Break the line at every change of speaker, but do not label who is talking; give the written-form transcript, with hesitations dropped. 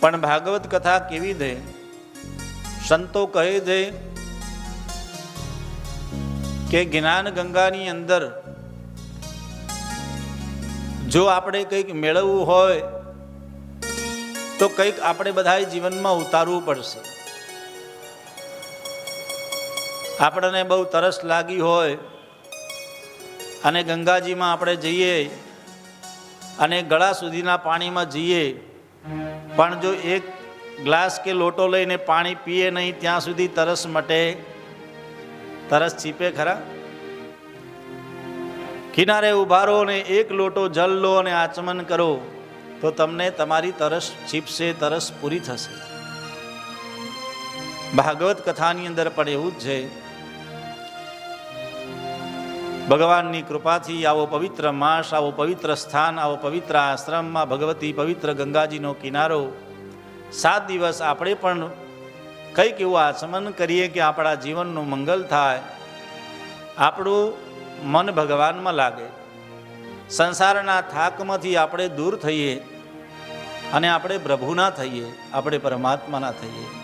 પણ ભાગવત કથા કેવી દે? સંતો કહે છે કે જ્ઞાન ગંગાની અંદર જો આપણે કંઈક મેળવવું હોય તો કંઈક આપણે બધાએ જીવનમાં ઉતારવું પડશે. આપણને બહુ તરસ લાગી હોય અને ગંગાજીમાં આપણે જઈએ અને ગળા સુધીના પાણીમાં જઈએ, પણ જો એક ગ્લાસ કે લોટો લઈને પાણી પીએ નહીં ત્યાં સુધી તરસ મટે? તરસ છીપે ખરા? કિનારે ઉભા રહો ને એક લોટો જલ લો અને આચમન કરો તો તમને તમારી તરસ છીપશે, તરસ પૂરી થશે. ભાગવત કથાની અંદર પણ એવું જ છે. ભગવાનની કૃપાથી આવો પવિત્ર માસ, આવો પવિત્ર સ્થાન, આવો પવિત્ર આશ્રમમાં ભગવતી પવિત્ર ગંગાજીનો કિનારો, 7 દિવસ આપણે પણ કંઈક એવું આચમન કરીએ કે આપણા જીવનનું મંગલ થાય, આપણું મન ભગવાનમાં લાગે, સંસારના થાકમાંથી આપણે દૂર થઈએ અને આપણે પ્રભુના થઈએ, આપણે પરમાત્માના થઈએ.